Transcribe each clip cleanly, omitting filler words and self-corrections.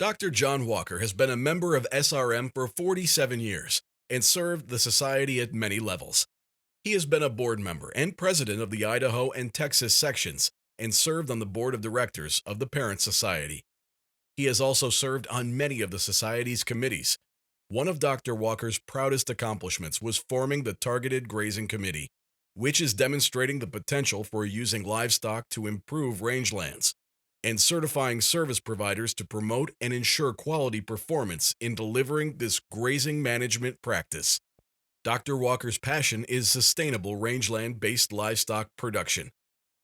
Dr. John Walker has been a member of SRM for 47 years and served the society at many levels. He has been a board member and president of the Idaho and Texas sections and served on the board of directors of the Parent Society. He has also served on many of the Society's committees. One of Dr. Walker's proudest accomplishments was forming the Targeted Grazing Committee, which is demonstrating the potential for using livestock to improve rangelands, and certifying service providers to promote and ensure quality performance in delivering this grazing management practice. Dr. Walker's passion is sustainable rangeland based livestock production.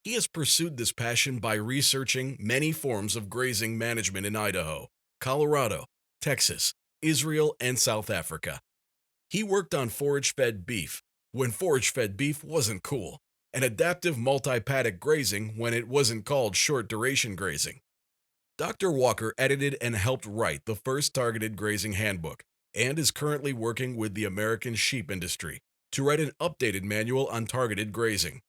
He has pursued this passion by researching many forms of grazing management in Idaho, Colorado, Texas, Israel, and South Africa. He worked on forage fed beef when forage fed beef wasn't cool, and adaptive multi paddock grazing when it wasn't called short duration grazing. Dr. Walker edited and helped write the first targeted grazing handbook and is currently working with the American sheep industry to write an updated manual on targeted grazing.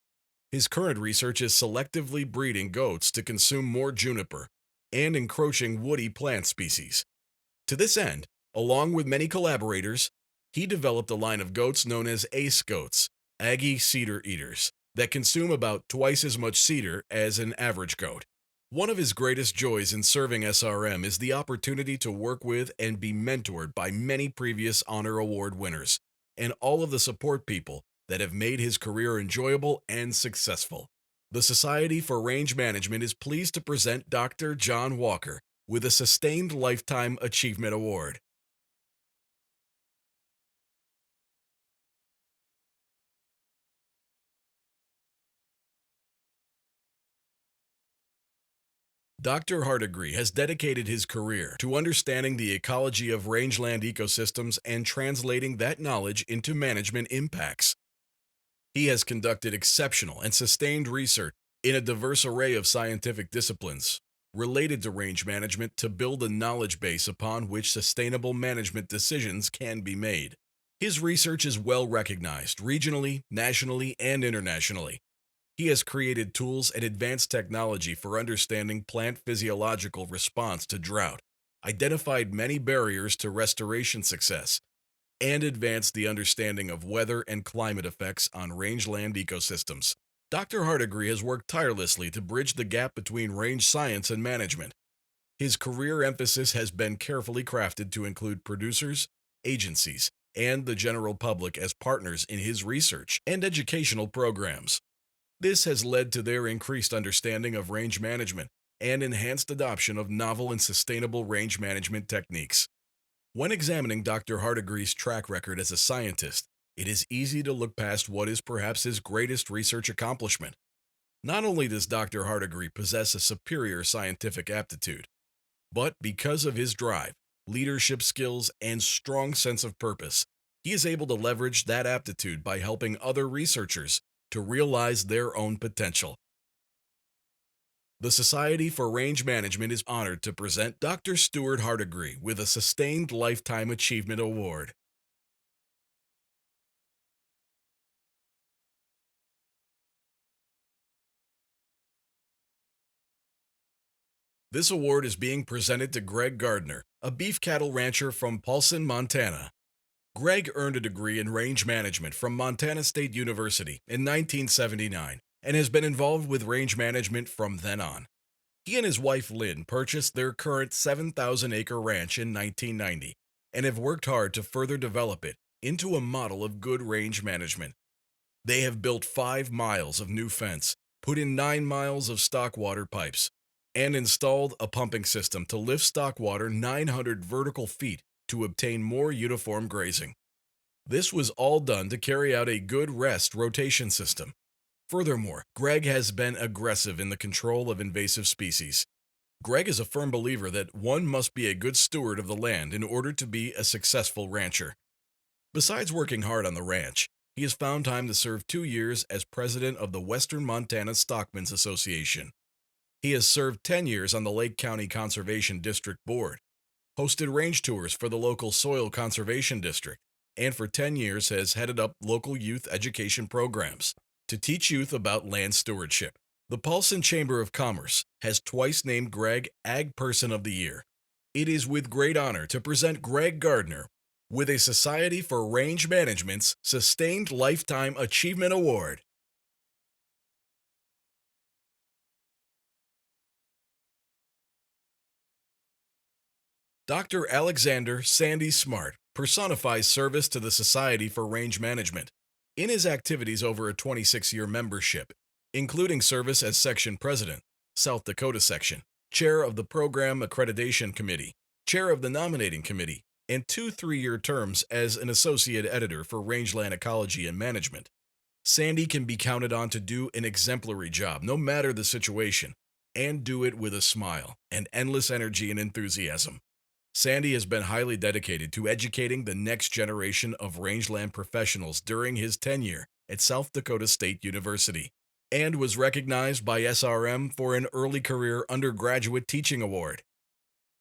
His current research is selectively breeding goats to consume more juniper and encroaching woody plant species. To this end, along with many collaborators, he developed a line of goats known as ACE goats, Aggie cedar eaters, that consume about twice as much cedar as an average goat. One of his greatest joys in serving SRM is the opportunity to work with and be mentored by many previous Honor Award winners and all of the support people that have made his career enjoyable and successful. The Society for Range Management is pleased to present Dr. John Walker with a Sustained Lifetime Achievement Award. Dr. Hardigree has dedicated his career to understanding the ecology of rangeland ecosystems and translating that knowledge into management impacts. He has conducted exceptional and sustained research in a diverse array of scientific disciplines related to range management to build a knowledge base upon which sustainable management decisions can be made. His research is well recognized regionally, nationally, and internationally. He has created tools and advanced technology for understanding plant physiological response to drought, identified many barriers to restoration success, and advanced the understanding of weather and climate effects on rangeland ecosystems. Dr. Hardigree has worked tirelessly to bridge the gap between range science and management. His career emphasis has been carefully crafted to include producers, agencies, and the general public as partners in his research and educational programs. This has led to their increased understanding of range management and enhanced adoption of novel and sustainable range management techniques. When examining Dr. Hardigree's track record as a scientist, it is easy to look past what is perhaps his greatest research accomplishment. Not only does Dr. Hardigree possess a superior scientific aptitude, but because of his drive, leadership skills, and strong sense of purpose, he is able to leverage that aptitude by helping other researchers to realize their own potential. The Society for Range Management is honored to present Dr. Stuart Hardigree with a Sustained Lifetime Achievement Award. This award is being presented to Greg Gardner, a beef cattle rancher from Paulson, Montana. Greg earned a degree in range management from Montana State University in 1979 and has been involved with range management from then on. He and his wife Lynn purchased their current 7,000-acre ranch in 1990 and have worked hard to further develop it into a model of good range management. They have built 5 miles of new fence, put in 9 miles of stock water pipes, and installed a pumping system to lift stock water 900 vertical feet to obtain more uniform grazing. This was all done to carry out a good rest rotation system. Furthermore, Greg has been aggressive in the control of invasive species. Greg is a firm believer that one must be a good steward of the land in order to be a successful rancher. Besides working hard on the ranch, he has found time to serve 2 years as president of the Western Montana Stockmen's Association. He has served 10 years on the Lake County Conservation District Board, hosted range tours for the local Soil Conservation District, and for 10 years has headed up local youth education programs to teach youth about land stewardship. The Paulson Chamber of Commerce has twice named Greg Ag Person of the Year. It is with great honor to present Greg Gardner with a Society for Range Management's Sustained Lifetime Achievement Award. Dr. Alexander Sandy Smart personifies service to the Society for Range Management. In his activities over a 26-year membership, including service as Section President, South Dakota Section, Chair of the Program Accreditation Committee, Chair of the Nominating Committee, and 2 3-year terms as an Associate Editor for Rangeland Ecology and Management. Sandy can be counted on to do an exemplary job, no matter the situation, and do it with a smile and endless energy and enthusiasm. Sandy has been highly dedicated to educating the next generation of rangeland professionals during his tenure at South Dakota State University, and was recognized by SRM for an early career undergraduate teaching award.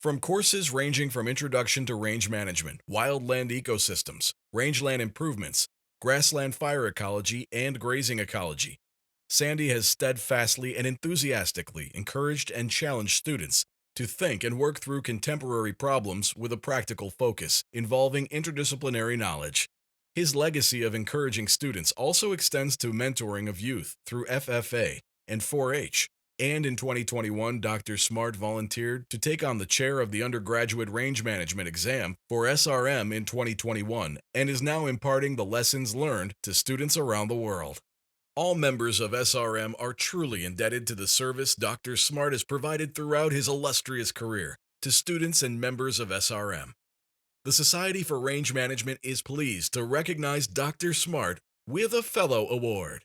From courses ranging from introduction to range management, wildland ecosystems, rangeland improvements, grassland fire ecology, and grazing ecology, Sandy has steadfastly and enthusiastically encouraged and challenged students to think and work through contemporary problems with a practical focus involving interdisciplinary knowledge. His legacy of encouraging students also extends to mentoring of youth through FFA and 4-H. And in 2021, Dr. Smart volunteered to take on the chair of the undergraduate range management exam for SRM in 2021 and is now imparting the lessons learned to students around the world. All members of SRM are truly indebted to the service Dr. Smart has provided throughout his illustrious career to students and members of SRM. The Society for Range Management is pleased to recognize Dr. Smart with a Fellow Award.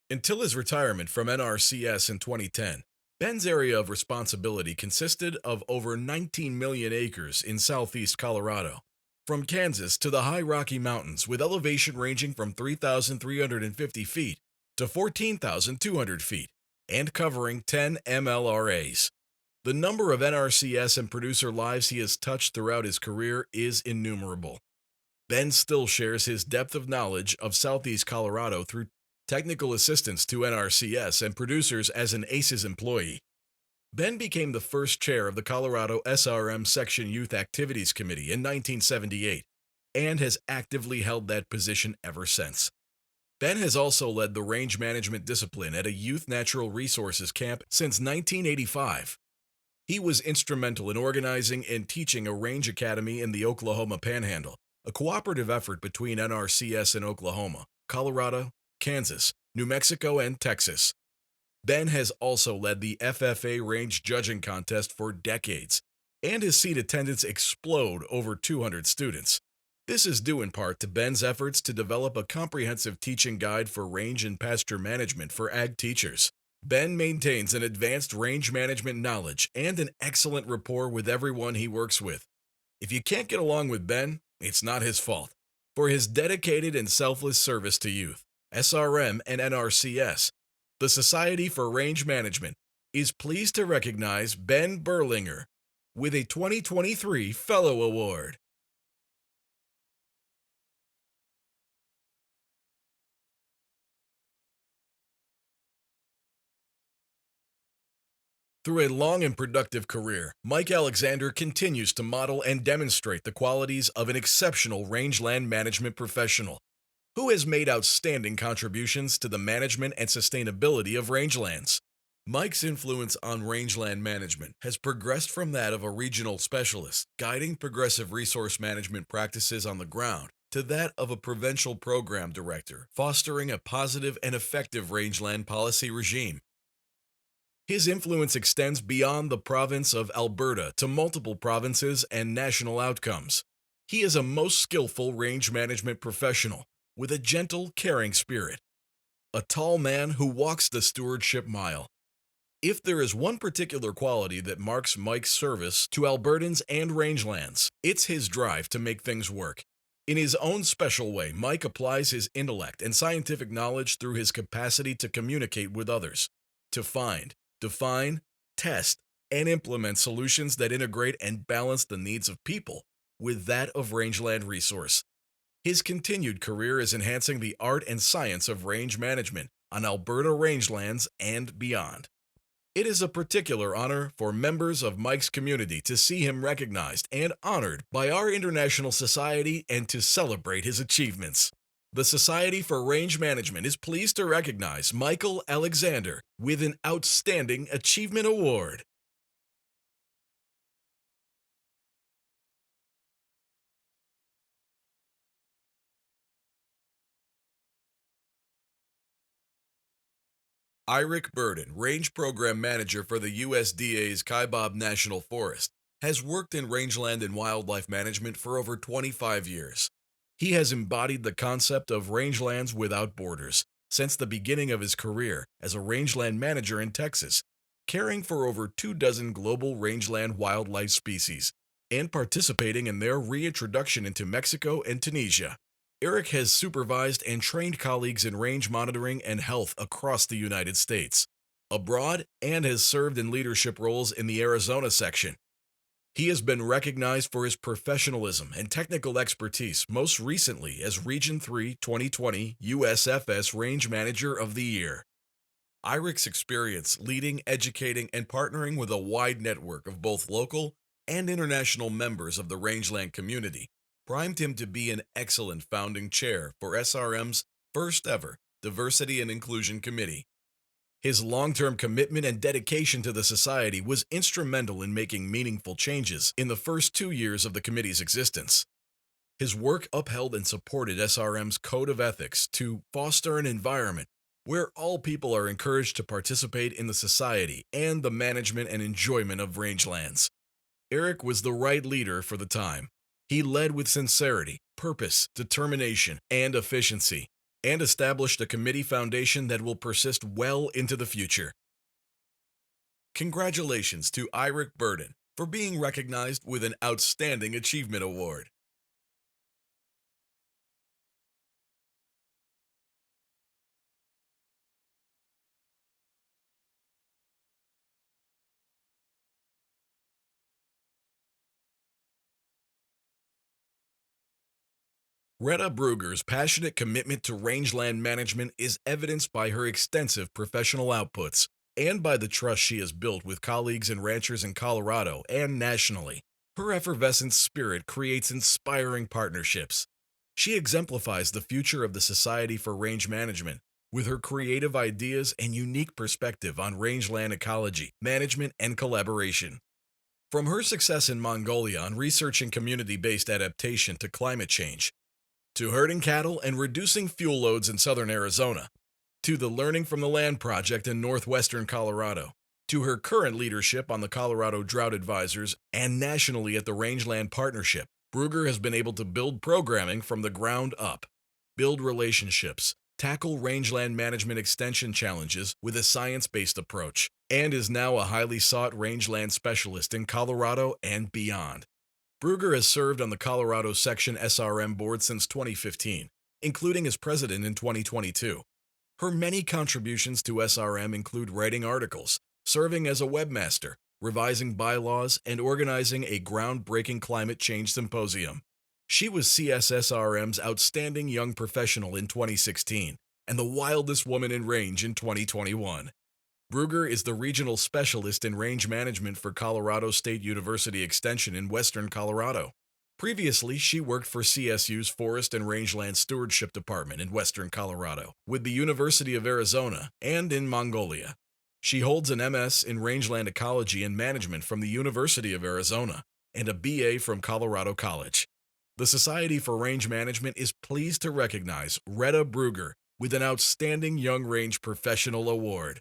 Until his retirement from NRCS in 2010, Ben's area of responsibility consisted of over 19 million acres in southeast Colorado, from Kansas to the high Rocky Mountains, with elevation ranging from 3,350 feet to 14,200 feet, and covering 10 MLRAs. The number of NRCS and producer lives he has touched throughout his career is innumerable. Ben still shares his depth of knowledge of southeast Colorado through technical assistance to NRCS and producers as an ACES employee. Ben became the first chair of the Colorado SRM Section Youth Activities Committee in 1978 and has actively held that position ever since. Ben has also led the range management discipline at a youth natural resources camp since 1985. He was instrumental in organizing and teaching a range academy in the Oklahoma Panhandle, a cooperative effort between NRCS and Oklahoma, Colorado, Kansas, New Mexico, and Texas. Ben has also led the FFA Range Judging Contest for decades, and his seat attendance explode over 200 students. This is due in part to Ben's efforts to develop a comprehensive teaching guide for range and pasture management for ag teachers. Ben maintains an advanced range management knowledge and an excellent rapport with everyone he works with. If you can't get along with Ben, it's not his fault. For his dedicated and selfless service to youth, SRM, and NRCS, the Society for Range Management is pleased to recognize Ben Berlinger with a 2023 Fellow Award. Through a long and productive career, Mike Alexander continues to model and demonstrate the qualities of an exceptional rangeland management professional who has made outstanding contributions to the management and sustainability of rangelands. Mike's influence on rangeland management has progressed from that of a regional specialist guiding progressive resource management practices on the ground to that of a provincial program director fostering a positive and effective rangeland policy regime. His influence extends beyond the province of Alberta to multiple provinces and national outcomes. He is a most skillful range management professional with a gentle, caring spirit, a tall man who walks the stewardship mile. If there is one particular quality that marks Mike's service to Albertans and rangelands, it's his drive to make things work. In his own special way, Mike applies his intellect and scientific knowledge through his capacity to communicate with others, to find, define, test, and implement solutions that integrate and balance the needs of people with that of rangeland resource. His continued career is enhancing the art and science of range management on Alberta rangelands and beyond. It is a particular honor for members of Mike's community to see him recognized and honored by our International Society and to celebrate his achievements. The Society for Range Management is pleased to recognize Michael Alexander with an Outstanding Achievement Award. Iric Burden, Range Program Manager for the USDA's Kaibab National Forest, has worked in rangeland and wildlife management for over 25 years. He has embodied the concept of rangelands without borders since the beginning of his career as a rangeland manager in Texas, caring for over 24 global rangeland wildlife species and participating in their reintroduction into Mexico and Tunisia. Eric has supervised and trained colleagues in range monitoring and health across the United States, abroad, and has served in leadership roles in the Arizona section. He has been recognized for his professionalism and technical expertise, most recently as Region 3 2020 USFS Range Manager of the Year. Iric's experience leading, educating, and partnering with a wide network of both local and international members of the rangeland community primed him to be an excellent founding chair for SRM's first ever Diversity and Inclusion Committee. His long-term commitment and dedication to the society was instrumental in making meaningful changes in the first 2 years of the committee's existence. His work upheld and supported SRM's Code of Ethics to foster an environment where all people are encouraged to participate in the society and the management and enjoyment of rangelands. Eric was the right leader for the time. He led with sincerity, purpose, determination, and efficiency, and established a committee foundation that will persist well into the future. Congratulations to Iric Burden for being recognized with an Outstanding Achievement Award. Retta Brugger's passionate commitment to rangeland management is evidenced by her extensive professional outputs and by the trust she has built with colleagues and ranchers in Colorado and nationally. Her effervescent spirit creates inspiring partnerships. She exemplifies the future of the Society for Range Management with her creative ideas and unique perspective on rangeland ecology, management, and collaboration. From her success in Mongolia on researching community-based adaptation to climate change, to herding cattle and reducing fuel loads in southern Arizona, to the Learning from the Land project in northwestern Colorado, to her current leadership on the Colorado Drought Advisors and nationally at the Rangeland Partnership, Brugger has been able to build programming from the ground up, build relationships, tackle rangeland management extension challenges with a science-based approach, and is now a highly sought rangeland specialist in Colorado and beyond. Brugger has served on the Colorado Section SRM board since 2015, including as president in 2022. Her many contributions to SRM include writing articles, serving as a webmaster, revising bylaws, and organizing a groundbreaking climate change symposium. She was CSSRM's Outstanding Young Professional in 2016 and the Wildest Woman in Range in 2021. Brugger is the regional specialist in range management for Colorado State University Extension in western Colorado. Previously, she worked for CSU's Forest and Rangeland Stewardship Department in western Colorado, with the University of Arizona, and in Mongolia. She holds an MS in Rangeland Ecology and Management from the University of Arizona and a BA from Colorado College. The Society for Range Management is pleased to recognize Retta Brugger with an Outstanding Young Range Professional Award.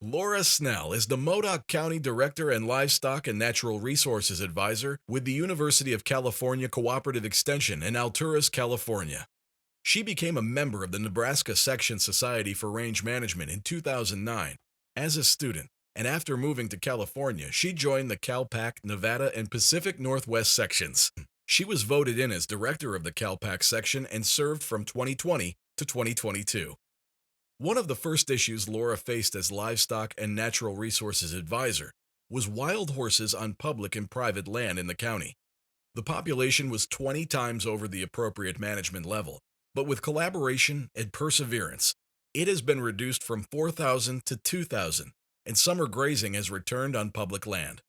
Laura Snell is the Modoc County Director and Livestock and Natural Resources Advisor with the University of California Cooperative Extension in Alturas, California. She became a member of the Nebraska Section Society for Range Management in 2009 as a student, and after moving to California, she joined the CalPAC, Nevada, and Pacific Northwest sections. She was voted in as director of the CalPAC section and served from 2020 to 2022. One of the first issues Laura faced as livestock and natural resources advisor was wild horses on public and private land in the county. The population was 20 times over the appropriate management level, but with collaboration and perseverance, it has been reduced from 4,000 to 2,000, and summer grazing has returned on public land.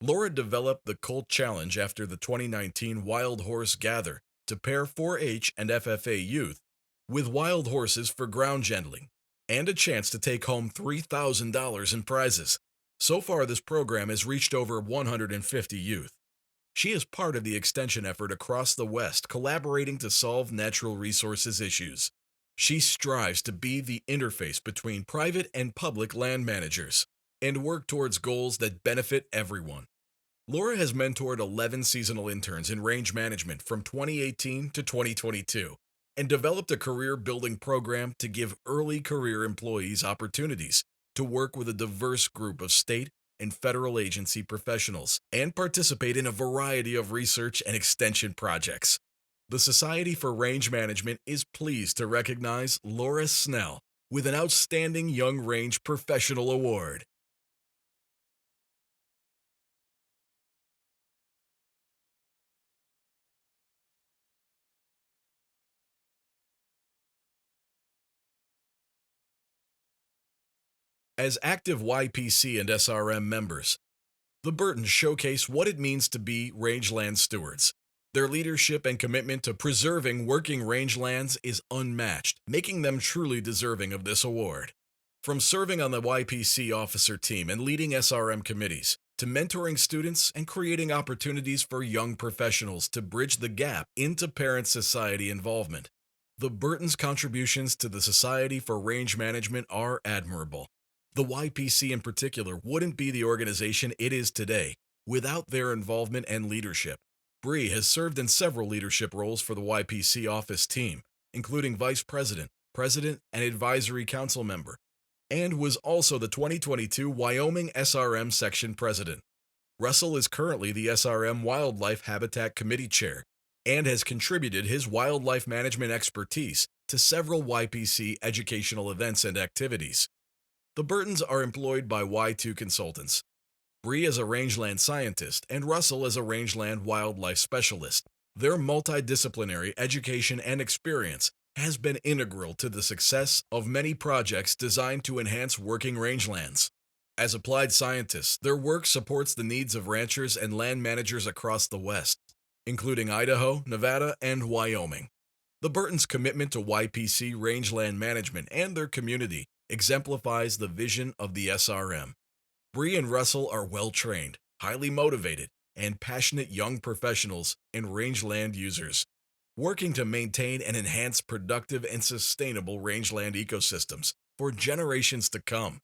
Laura developed the Colt Challenge after the 2019 Wild Horse Gather to pair 4-H and FFA youth with wild horses for ground gentling and a chance to take home $3,000 in prizes. So far, this program has reached over 150 youth. She is part of the extension effort across the West, collaborating to solve natural resources issues. She strives to be the interface between private and public land managers and work towards goals that benefit everyone. Laura has mentored 11 seasonal interns in range management from 2018 to 2022 and developed a career-building program to give early career employees opportunities to work with a diverse group of state and federal agency professionals and participate in a variety of research and extension projects. The Society for Range Management is pleased to recognize Laura Snell with an Outstanding Young Range Professional Award. As active YPC and SRM members, the Burtons showcase what it means to be rangeland stewards. Their leadership and commitment to preserving working rangelands is unmatched, making them truly deserving of this award. From serving on the YPC officer team and leading SRM committees, to mentoring students and creating opportunities for young professionals to bridge the gap into parent-society involvement, the Burtons' contributions to the Society for Range Management are admirable. The YPC in particular wouldn't be the organization it is today without their involvement and leadership. Bree has served in several leadership roles for the YPC office team, including Vice President, President, and Advisory Council member, and was also the 2022 Wyoming SRM Section President. Russell is currently the SRM Wildlife Habitat Committee Chair and has contributed his wildlife management expertise to several YPC educational events and activities. The Burtons are employed by Y2 Consultants. Bree is a rangeland scientist and Russell is a rangeland wildlife specialist. Their multidisciplinary education and experience has been integral to the success of many projects designed to enhance working rangelands. As applied scientists, their work supports the needs of ranchers and land managers across the West, including Idaho, Nevada, and Wyoming. The Burtons' commitment to YPC rangeland management and their community exemplifies the vision of the SRM. Bree and Russell are well-trained, highly motivated, and passionate young professionals and rangeland users, working to maintain and enhance productive and sustainable rangeland ecosystems for generations to come.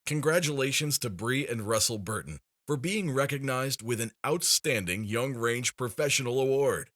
Congratulations to Bree and Russell Burton for being recognized with an Outstanding Young Range Professional Award.